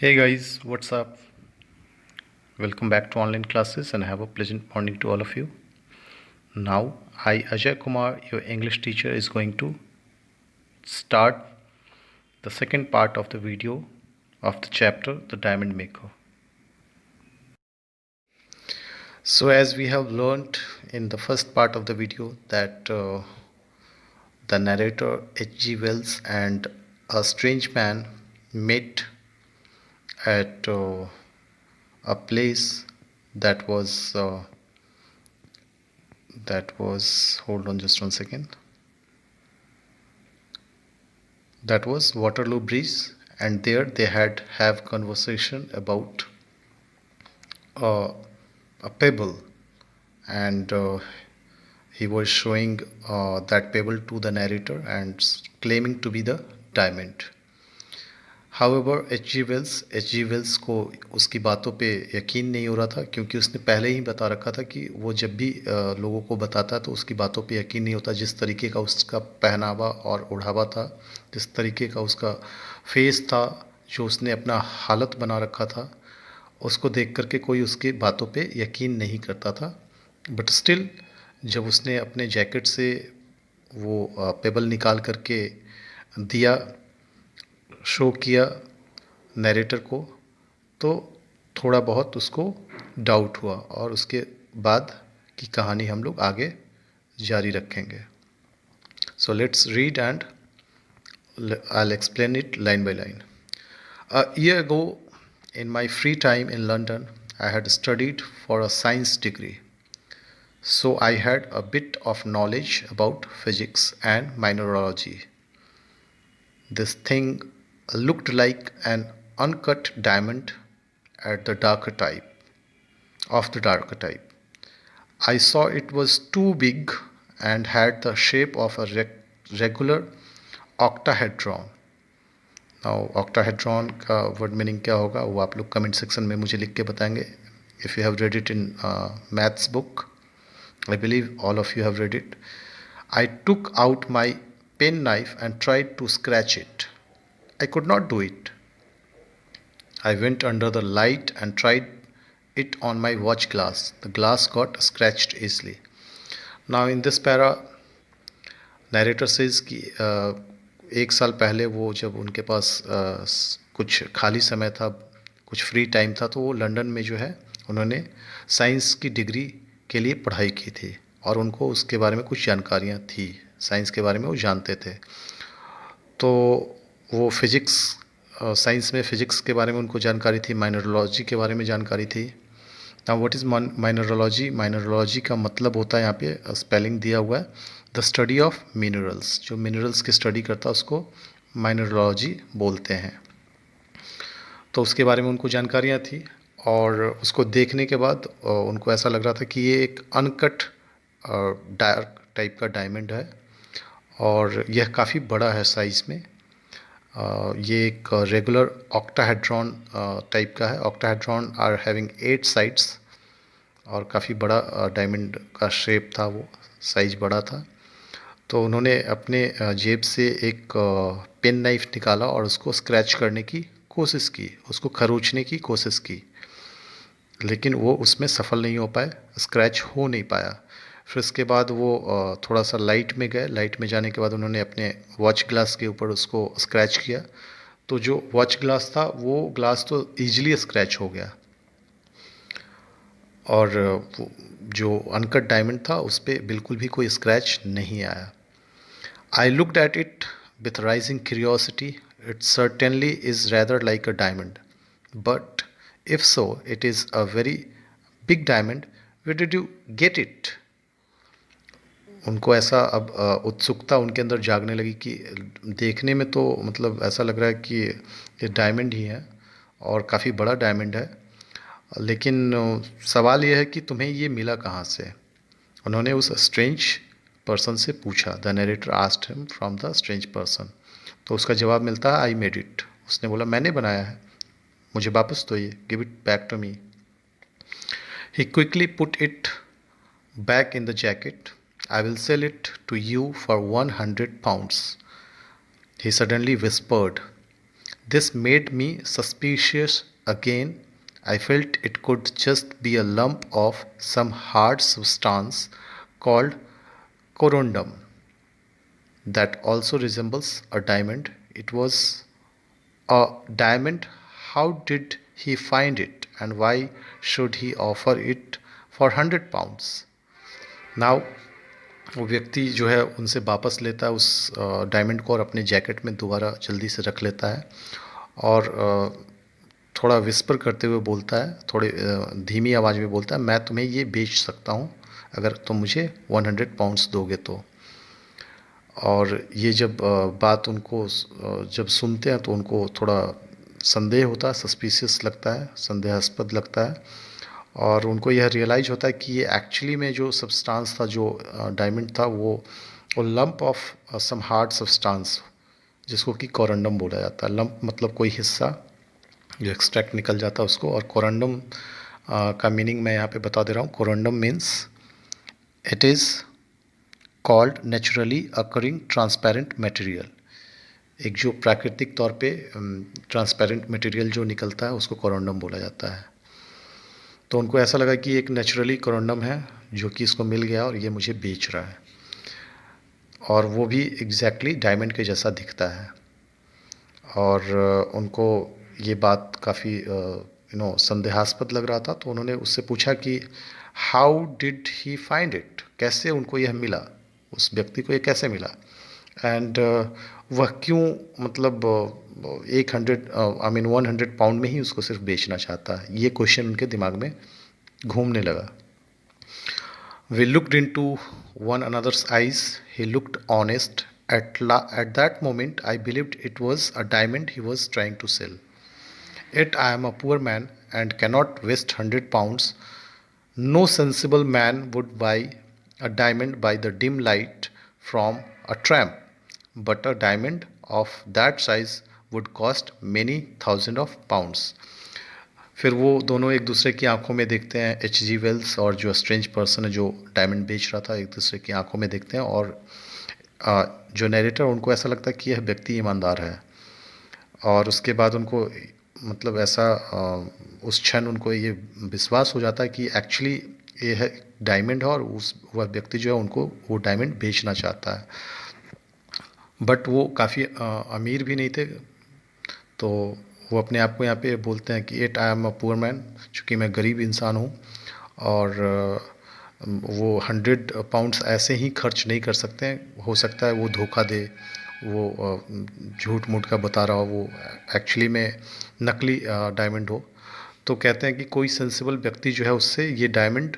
Hey guys, what's up? Welcome back to online classes and have a pleasant morning to all of you. Now, I, Ajay Kumar, your English teacher, is going to start the second part of the video of the chapter The Diamond Maker. So, as we have learned in the first part of the video, that the narrator H.G. Wells and a strange man met at a place that was hold on just 1 second, that was Waterloo Bridge, and there they had have conversation about uh, a pebble, and he was showing that pebble to the narrator and claiming to be the diamond. However H G Wells को उसकी बातों पे यकीन नहीं हो रहा था, क्योंकि उसने पहले ही बता रखा था कि वो जब भी लोगों को बताता है तो उसकी बातों पे यकीन नहीं होता। जिस तरीके का उसका पहनावा और ओढ़ावा था, जिस तरीके का उसका फेस था, जो उसने अपना हालत बना रखा था, उसको देख करके कोई उसकी बातों पे यकीन नहीं करता था। बट स्टिल जब उसने अपने जैकेट से वो पेबल निकाल करके दिया, शो किया नरेटर को, तो थोड़ा बहुत उसको डाउट हुआ, और उसके बाद की कहानी हम लोग आगे जारी रखेंगे. So let's read and I'll explain it line by line. A year ago, in my free time in London, I had studied for a science degree. So I had a bit of knowledge about physics and mineralogy. This thing looked like an uncut diamond at the darker type of the darker type. I saw it was too big and had the shape of a regular octahedron. Now octahedron का word meaning क्या होगा वो आप लोग comment section में मुझे लिख के बताएंगे. If you have read it in maths book, I believe all of you have read it. I took out my penknife and tried to scratch it. I could not do it. I went under the light and tried it on my watch glass. The glass got scratched easily. Now in this para, narrator says कि एक साल पहले वो जब उनके पास कुछ खाली समय था, कुछ फ्री टाइम था, तो वो लंदन में जो है उन्होंने साइंस की डिग्री के लिए पढ़ाई की थी, और उनको उसके बारे में कुछ जानकारियाँ थी, साइंस के बारे में वो जानते थे. तो वो फिज़िक्स, साइंस में फ़िज़िक्स के बारे में उनको जानकारी थी, माइनरोलॉजी के बारे में जानकारी थी. Now what is mineralogy? Mineralogy का मतलब होता है, यहाँ पे स्पेलिंग दिया हुआ है, द स्टडी ऑफ मिनरल्स. जो मिनरल्स की स्टडी करता है उसको माइनरोलॉजी बोलते हैं. तो उसके बारे में उनको जानकारियाँ थी, और उसको देखने के बाद उनको ऐसा लग रहा था कि ये एक अनकट डार्क टाइप का डायमंड है, और यह काफ़ी बड़ा है साइज़ में. ये एक रेगुलर ऑक्टाहेड्रॉन टाइप का है. ऑक्टाहेड्रॉन आर हैविंग 8 साइड्स, और काफ़ी बड़ा डायमंड का शेप था, वो साइज़ बड़ा था. तो उन्होंने अपने जेब से एक पेन नाइफ निकाला और उसको स्क्रैच करने की कोशिश की, उसको खरोचने की कोशिश की, लेकिन वो उसमें सफल नहीं हो पाए, स्क्रैच हो नहीं पाया. फिर उसके बाद वो थोड़ा सा लाइट में गए. लाइट में जाने के बाद उन्होंने अपने वॉच ग्लास के ऊपर उसको स्क्रैच किया, तो जो वॉच ग्लास था वो ग्लास तो ईजिली स्क्रैच हो गया, और जो अनकट डायमंड था उस पर बिल्कुल भी कोई स्क्रैच नहीं आया. I looked at it with rising curiosity. It certainly is rather like a diamond. But if so, it is a very big diamond. Where did you get it? उनको ऐसा अब उत्सुकता उनके अंदर जागने लगी कि देखने में तो मतलब ऐसा लग रहा है कि ये डायमंड ही है, और काफ़ी बड़ा डायमंड है, लेकिन सवाल यह है कि तुम्हें ये मिला कहाँ से. उन्होंने उस स्ट्रेंज पर्सन से पूछा. The narrator asked him from the strange person. तो उसका जवाब मिलता है आई मेड इट. उसने बोला मैंने बनाया है, मुझे वापस दो ये, give it back to me. He quickly put it back in the jacket. I will sell it to you for £100. He suddenly whispered, This made me suspicious again. I felt it could just be a lump of some hard substance called corundum that also resembles a diamond. It was a diamond. How did he find it, and why should he offer it for £100? Now वो व्यक्ति जो है उनसे वापस लेता है उस diamond को और अपने जैकेट में दोबारा जल्दी से रख लेता है और थोड़ा विस्पर करते हुए बोलता है, थोड़े धीमी आवाज़ में बोलता है, मैं तुम्हें ये बेच सकता हूँ अगर तुम मुझे £100 दोगे तो। और ये जब बात उनको जब सुनते हैं तो उनको थोड़ा संदेह होता है, सस्पिशियस लगता है, संदेहास्पद लगता है और उनको यह रियलाइज होता है कि ये एक्चुअली में जो सब्सटेंस था, जो डायमंड था, वो lump of some hard substance जिसको कि कोरंडम बोला जाता है। लंप मतलब कोई हिस्सा जो एक्सट्रैक्ट निकल जाता है उसको, और कोरंडम का मीनिंग मैं यहाँ पे बता दे रहा हूँ। Corundum means it is called naturally occurring transparent material. एक जो प्राकृतिक तौर पे ट्रांसपेरेंट मटेरियल जो निकलता है उसको कोरंडम बोला जाता है। तो उनको ऐसा लगा कि एक नेचुरली कोरंडम है जो कि इसको मिल गया और ये मुझे बेच रहा है, और वो भी एग्जैक्टली डायमंड के जैसा दिखता है। और उनको ये बात काफ़ी संदेहास्पद लग रहा था, तो उन्होंने उससे पूछा कि how did he find it, कैसे उनको यह मिला, उस व्यक्ति को ये कैसे मिला, एंड वह क्यों मतलब 100 में ही उसको सिर्फ बेचना चाहता है। ये क्वेश्चन उनके दिमाग में घूमने लगा। We looked into one another's eyes. He looked honest. At that moment, I believed it was a diamond he was trying to sell. Yet I am a poor man and cannot waste £100. No sensible man would buy a diamond by the dim light from a tramp, but a diamond of that size would cost many thousands of pounds. फिर वो दोनों एक दूसरे की आंखों में देखते हैं, H.G. वेल्स और जो स्ट्रेंज पर्सन है जो डायमंड बेच रहा था, एक दूसरे की आंखों में देखते हैं, और जो नरेटर उनको ऐसा लगता है कि यह व्यक्ति ईमानदार है। और उसके बाद उनको मतलब ऐसा उस क्षण उनको ये विश्वास हो जाता है कि एक्चुअली ये है डायमंड है और वह व्यक्ति जो है उनको वो डायमंड बेचना चाहता है। बट वो काफ़ी अमीर भी नहीं थे, तो वो अपने आप को यहाँ पे बोलते हैं कि at I am a poor man, चूँकि मैं गरीब इंसान हूँ और वो £100 ऐसे ही खर्च नहीं कर सकते हैं। हो सकता है वो धोखा दे, वो झूठ मूठ का बता रहा हो, वो एक्चुअली में नकली डायमंड हो। तो कहते हैं कि कोई सेंसिबल व्यक्ति जो है उससे ये diamond,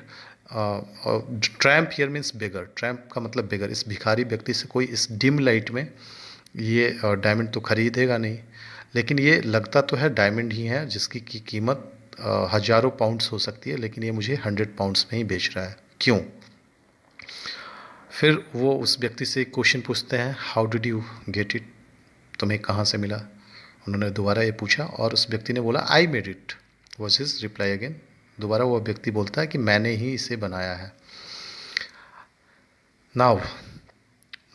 tramp here means beggar, tramp का मतलब बेगर, इस भिखारी व्यक्ति से कोई इस डिम लाइट में ये डायमंड तो खरीदेगा नहीं, लेकिन ये लगता तो है डायमंड ही है जिसकी की कीमत हज़ारों पाउंड्स हो सकती है, लेकिन ये मुझे £100 में ही बेच रहा है, क्यों? फिर वो उस व्यक्ति से एक क्वेश्चन पूछते हैं, how did you get it, तुम्हें कहाँ से मिला? उन्होंने दोबारा ये पूछा और उस व्यक्ति ने बोला I made it, was his reply again. दोबारा वो व्यक्ति बोलता है कि मैंने ही इसे बनाया है। नाउ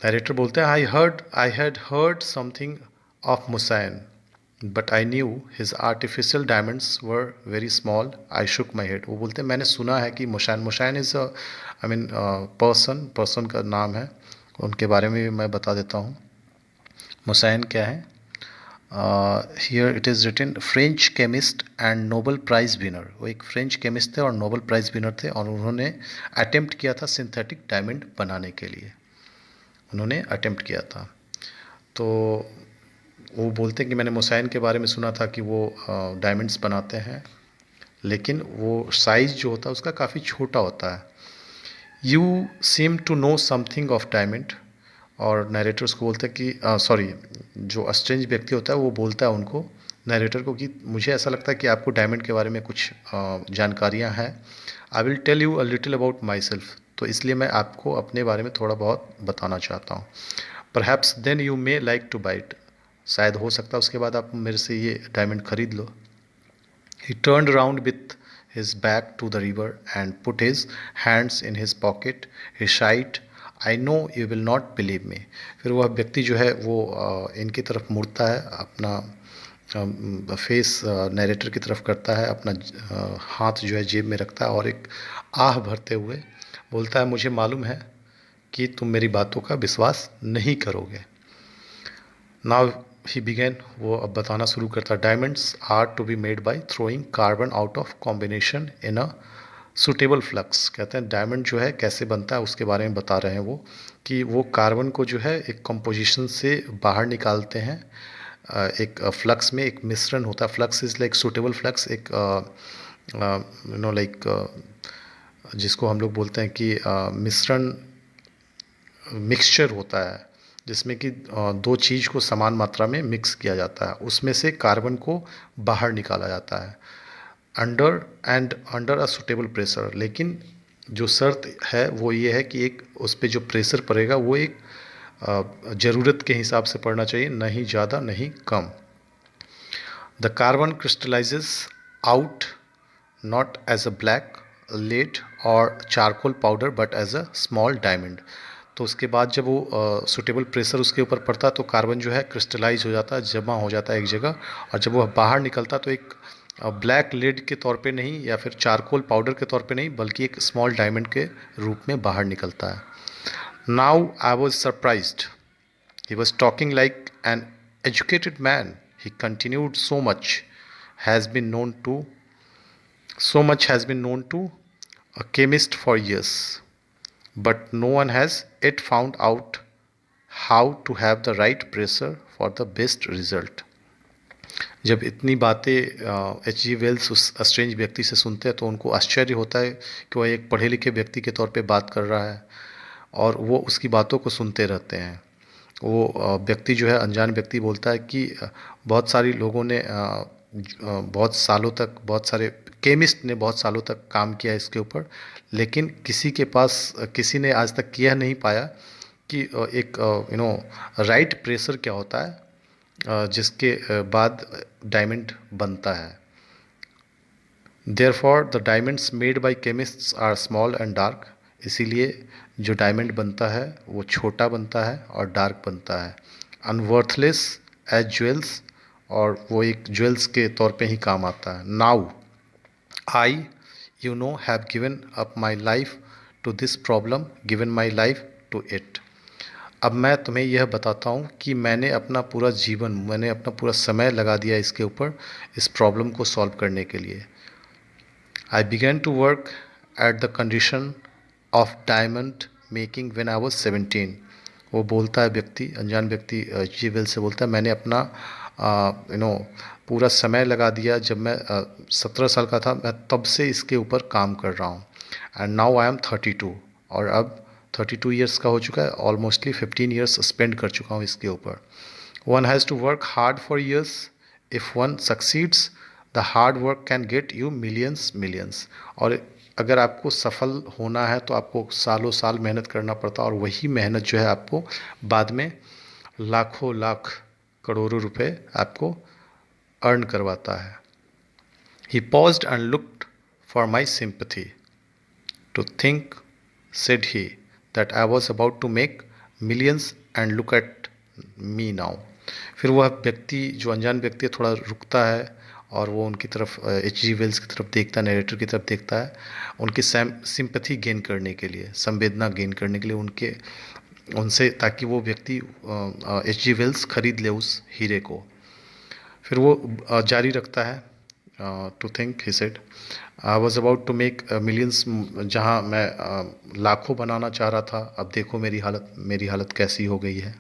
नरेटर बोलते हैं, I had heard something of Moissan but I knew his artificial diamonds were very small. I shook my head. वो बोलते हैं मैंने सुना है कि Moissan is I mean person का नाम है, उनके बारे में भी मैं बता देता हूँ। मुसैन क्या है? Here it is written French chemist and Nobel prize winner. वो एक फ्रेंच केमिस्ट थे और नोबल प्राइज़ विनर थे, और उन्होंने अटेम्प्ट किया था सिंथेटिक डायमंड बनाने के लिए, उन्होंने अटेम्प्ट किया था। तो वो बोलते हैं कि मैंने मुसैन के बारे में सुना था कि वो डायमंड्स बनाते हैं, लेकिन वो साइज़ जो होता है उसका काफ़ी छोटा होता है। You seem to know something of diamond. और नरेटर्स को बोलते हैं कि सॉरी, जो स्ट्रेंज व्यक्ति होता है वो बोलता है उनको, नरेटर को, कि मुझे ऐसा लगता है कि आपको डायमंड के बारे में कुछ जानकारियाँ हैं। I will tell you a little about myself. तो इसलिए मैं आपको अपने बारे में थोड़ा बहुत बताना चाहता हूँ। Perhaps then you may like to buy it. शायद हो सकता है उसके बाद आप मेरे से ये डायमंड खरीद लो। He turned round with his back to the river and put his hands in his pocket. He sighed, I know you will not believe me. फिर वह व्यक्ति जो है वो इनकी तरफ मुड़ता है, अपना फेस नरेटर की तरफ करता है, अपना हाथ जो है जेब में रखता है और एक आह भरते हुए बोलता है, मुझे मालूम है कि तुम मेरी बातों का विश्वास नहीं करोगे। नाउ ही बिगेन, वो अब बताना शुरू करता है, diamonds are to be made by throwing carbon out of combination in a suitable flux. कहते हैं डायमंड जो है कैसे बनता है उसके बारे में बता रहे हैं वो, कि वो कार्बन को जो है एक कंपोजिशन से बाहर निकालते हैं, एक फ्लक्स में एक मिश्रण होता है। Flux is like suitable flux, एक लाइक जिसको हम लोग बोलते हैं कि मिश्रण, मिक्सचर होता है जिसमें कि दो चीज़ को समान मात्रा में मिक्स किया जाता है, उसमें से कार्बन को बाहर निकाला जाता है अंडर अ सुटेबल प्रेशर। लेकिन जो शर्त है वो ये है कि एक उस पर जो प्रेशर पड़ेगा वो एक ज़रूरत के हिसाब से पड़ना चाहिए, नहीं ज़्यादा नहीं कम। The carbon crystallises out not as a black lead और charcoal powder but as a small diamond. तो उसके बाद जब वो सुटेबल प्रेशर उसके ऊपर पड़ता है तो कार्बन जो है क्रिस्टलाइज हो जाता है, जमा हो जाता है एक जगह, और जब वो बाहर निकलता है तो एक ब्लैक लेड के तौर पे नहीं या फिर चारकोल पाउडर के तौर पे नहीं, बल्कि एक स्मॉल डायमंड के रूप में बाहर निकलता है। Now I was surprised, he was talking like an educated man, he continued, has been known to so much has been known to a chemist for years, but no one has yet found out how to have the right pressure for the best result. जब इतनी बातें H G Wells उस strange व्यक्ति से सुनते हैं तो उनको आश्चर्य होता है कि वह एक पढ़े लिखे व्यक्ति के तौर पे बात कर रहा है और वो उसकी बातों को सुनते रहते हैं। वो व्यक्ति जो है, अनजान व्यक्ति बोलता है कि बहुत सारी लोगों ने बहुत सालों तक, बहुत सारे केमिस्ट ने बहुत सालों तक काम किया इसके ऊपर, लेकिन किसी के पास किसी ने आज तक किया नहीं पाया कि एक राइट प्रेशर क्या होता है जिसके बाद डायमंड बनता है। Therefore the diamonds made by chemists are small and dark. इसीलिए जो डायमंड बनता है वो छोटा बनता है और डार्क बनता है। अनवर्थलेस एज ज्वेल्स, और वो एक ज्वेल्स के तौर पे ही काम आता है। Now I have given up my life to this problem, given my life to it. अब मैं तुम्हें यह बताता हूँ कि मैंने अपना पूरा जीवन, मैंने अपना पूरा समय लगा दिया इसके ऊपर, इस प्रॉब्लम को सॉल्व करने के लिए। I began to work at the condition of diamond making when I was 17। वो बोलता है व्यक्ति, अनजान व्यक्ति जी वेल से बोलता है, मैंने अपना पूरा समय लगा दिया जब मैं 17 साल का था, मैं तब से इसके ऊपर काम कर रहा हूँ। एंड नाउ आई एम 32, और अब 32 ईयर्स का हो चुका है, ऑलमोस्टली 15 ईयर्स स्पेंड कर चुका हूँ इसके ऊपर। One has to work hard for years, if one succeeds the hard work can get you millions. और अगर आपको सफल होना है तो आपको सालों साल मेहनत करना पड़ता है, और वही मेहनत जो है आपको बाद में लाखों लाख करोड़ों रुपए आपको अर्न करवाता है। He paused and looked for my sympathy to think, said he, that I was about to make millions and look at me now। फिर वह व्यक्ति, जो अनजान व्यक्ति है, थोड़ा रुकता है और वो उनकी तरफ, एच जी वेल्स की तरफ देखता है, नरेटर की तरफ देखता है, उनकी सिंपथी गेन करने के लिए, संवेदना गेन करने के लिए उनके उनसे, ताकि वो व्यक्ति एच जी वेल्स खरीद ले उस हीरे को। फिर वो जारी रखता है, to think he said, I was about to make millions, जहाँ मैं लाखों बनाना चाह रहा था, अब देखो मेरी हालत कैसी हो गई है।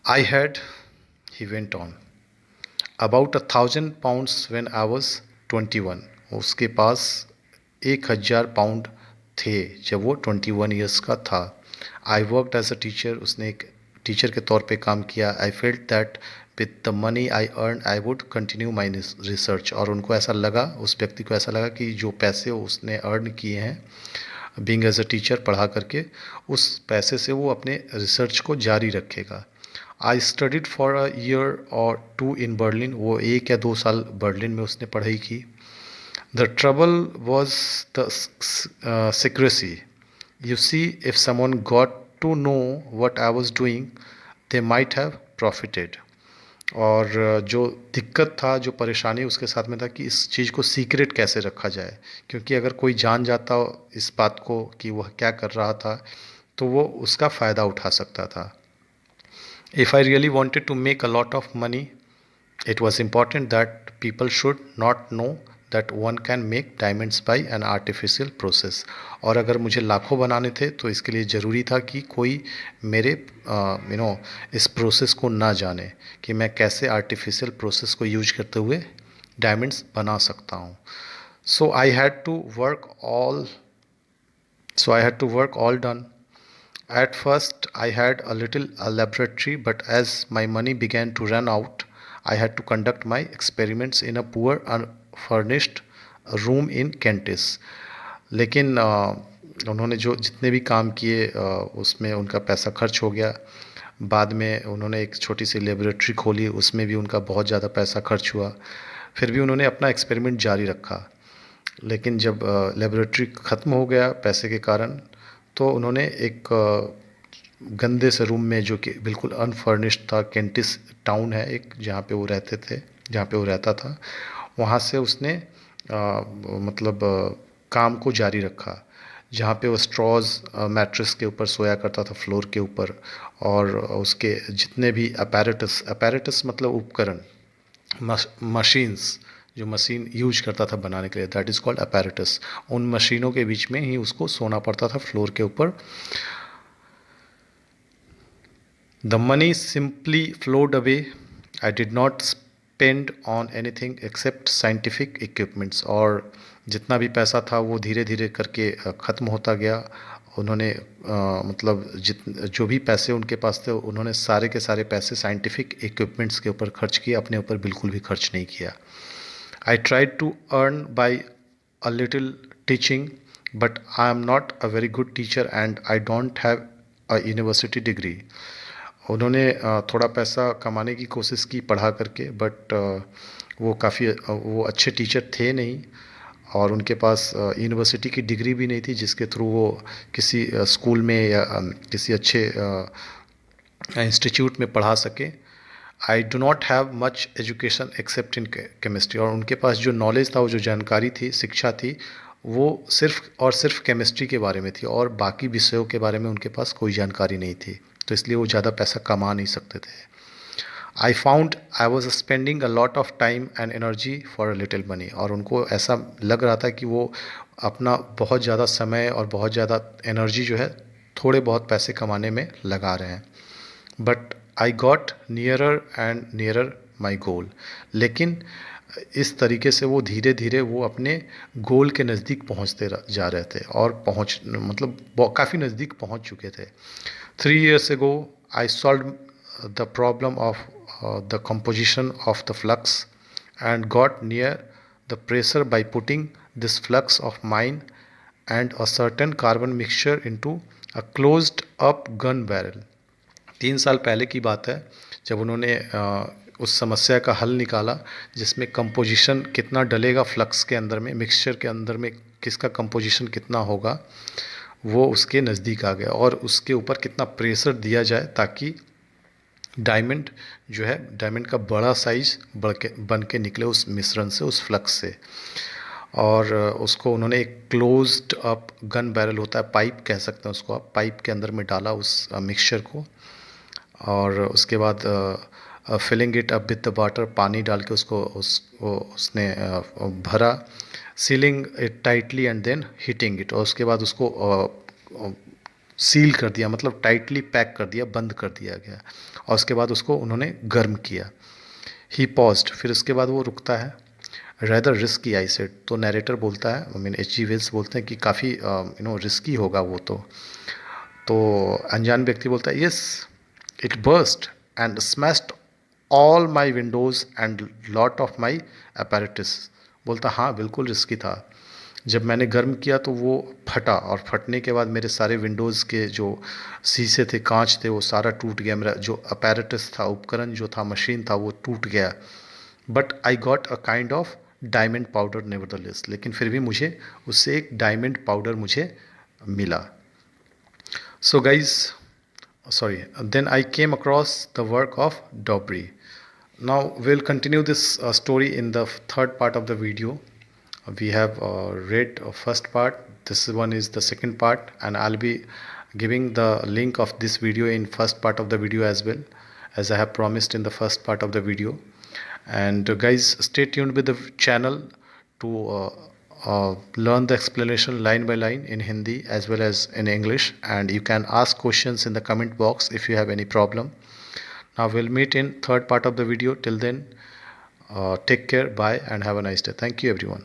I had, he went on, about 1,000 pounds when I was 21। उसके पास 1,000 पाउंड थे जब वो 21 ईयर्स का था। I worked as a teacher, उसने एक टीचर के तौर पे काम किया। I felt that with the money I earn I would continue my research, और उनको ऐसा लगा, उस व्यक्ति को ऐसा लगा कि जो पैसे उसने अर्न किए हैं बीइंग एज अ टीचर, पढ़ा करके, उस पैसे से वो अपने रिसर्च को जारी रखेगा। I studied for a year और टू इन बर्लिन, वो 1 या 2 साल बर्लिन में उसने पढ़ाई की। The trouble was the secrecy। You see, if someone got to know what I was doing, they might have profited। और जो दिक्कत था, जो परेशानी उसके साथ में था कि इस चीज़ को सीक्रेट कैसे रखा जाए, क्योंकि अगर कोई जान जाता इस बात को कि वह क्या कर रहा था, तो वो उसका फ़ायदा उठा सकता था. If I really wanted to make a lot of money, it was important that people should not know that one can make diamonds by an artificial process. और अगर मुझे लाखों बनाने थे तो इसके लिए ज़रूरी था कि कोई मेरे इस प्रोसेस को ना जाने कि मैं कैसे आर्टिफिशियल प्रोसेस को यूज करते हुए डायमंड्स बना सकता हूँ. So I had to work all so I had to work all done. At first, I had a little laboratory, but as my money began to run out, I had to conduct my experiments in a poor, unfurnished room in Kentish. लेकिन उन्होंने जो जितने भी काम किए उसमें उनका पैसा खर्च हो गया. बाद में उन्होंने एक छोटी सी लेबोरेटरी खोली, उसमें भी उनका बहुत ज़्यादा पैसा खर्च हुआ. फिर भी उन्होंने अपना एक्सपेरिमेंट जारी रखा. लेकिन जब लेबोरेटरी ख़त्म हो गया पैसे के कारण, तो उन्होंने एक गंदे से रूम में, जो कि बिल्कुल अनफर्निश्ड था, केंटिस टाउन है एक जहाँ पे वो रहते थे, जहाँ पे वो रहता था, वहाँ से उसने मतलब काम को जारी रखा. जहाँ पे वो स्ट्रॉज मैट्रेस के ऊपर सोया करता था, फ्लोर के ऊपर. और उसके जितने भी अपैरेटस, अपैरेटस मतलब उपकरण, मशीन्स, जो मशीन यूज करता था बनाने के लिए, दैट इज़ कॉल्ड अपैरेटस. उन मशीनों के बीच में ही उसको सोना पड़ता था फ्लोर के ऊपर. The money simply flowed away. I did not spend on anything accept scientific equipments. और जितना भी पैसा था वो धीरे धीरे करके ख़त्म होता गया. उन्होंने मतलब जो भी पैसे उनके पास थे, उन्होंने सारे के सारे पैसे साइंटिफिक इक्विपमेंट्स के ऊपर खर्च किए, अपने ऊपर बिल्कुल भी खर्च नहीं किया. I tried to earn by a little teaching, but I am not a very good teacher and I don't have a university degree. उन्होंने थोड़ा पैसा कमाने की कोशिश की पढ़ा करके, बट वो काफ़ी वो अच्छे टीचर थे नहीं. और उनके पास यूनिवर्सिटी की डिग्री भी नहीं थी जिसके थ्रू वो किसी स्कूल में या किसी अच्छे इंस्टीट्यूट में पढ़ा सके. I do not have much education accept in chemistry. और उनके पास जो नॉलेज था, वो जो जानकारी थी, शिक्षा थी, वो सिर्फ और सिर्फ केमिस्ट्री के बारे में थी, और बाकी विषयों के बारे में उनके पास कोई जानकारी नहीं थी. तो इसलिए वो ज़्यादा पैसा कमा नहीं सकते थे. I found I was spending a lot of time and energy for a little money. और उनको ऐसा लग रहा था कि वो अपना बहुत ज़्यादा समय और बहुत ज़्यादा एनर्जी जो है थोड़े बहुत पैसे कमाने में लगा रहे हैं. But I got nearer and nearer my goal. लेकिन इस तरीके से वो धीरे धीरे वो अपने गोल के नज़दीक पहुँचते जा रहे थे, और मतलब काफ़ी नज़दीक पहुँच चुके थे. 3 years ago I solved the problem of the composition of the flux and got near the pressure by putting this flux of mine and a certain carbon mixture into a closed up gun barrel. 3 साल पहले की बात है जब उन्होंने उस समस्या का हल निकाला, जिसमें कंपोजिशन कितना डलेगा फ्लक्स के अंदर में, मिक्सचर के अंदर में किसका कंपोजिशन कितना होगा, वो उसके नज़दीक आ गया. और उसके ऊपर कितना प्रेशर दिया जाए ताकि डायमंड जो है, डायमंड का बड़ा साइज बन के निकले उस मिश्रण से, उस फ्लक्स से. और उसको उन्होंने एक क्लोज्ड अप गन बैरल होता है, पाइप कह सकते हैं उसको आप, पाइप के अंदर में डाला उस मिक्सचर को. और उसके बाद filling it up with the water, पानी डाल के उसने भरा. Sealing it tightly and then heating it. और उसके बाद उसको सील कर दिया, मतलब टाइटली पैक कर दिया, बंद कर दिया गया. और उसके बाद उसको उन्होंने गर्म किया. ही पॉज्ड. फिर उसके बाद वो रुकता है. Rather risky I said. तो नरेटर बोलता है, आई मीन H.G. वेल्स बोलते हैं कि काफ़ी रिस्की होगा वो. तो अनजान व्यक्ति बोलता है, yes it burst and smashed all my Windows and lot of my apparatus. बोलता हाँ बिल्कुल रिस्की था. जब मैंने गर्म किया तो वो फटा, और फटने के बाद मेरे सारे विंडोज़ के जो शीशे थे, कांच थे, वो सारा टूट गया. मेरा जो अपैरेटस था, उपकरण जो था, मशीन था, वो टूट गया. But I got a kind of diamond powder nevertheless. लेकिन फिर भी मुझे उससे एक डायमंड पाउडर मुझे मिला. So guys, sorry, then I came across the work of Dobry. Now we'll continue this story in the third part of the video. We have read first part. This one is the second part, and I'll be giving the link of this video in first part of the video as well, as I have promised in the first part of the video. And guys, stay tuned with the channel to learn the explanation line by line in Hindi as well as in English, and you can ask questions in the comment box if you have any problem. Now we'll meet in third part of the video. Till then, take care, bye, and have a nice day. Thank you everyone.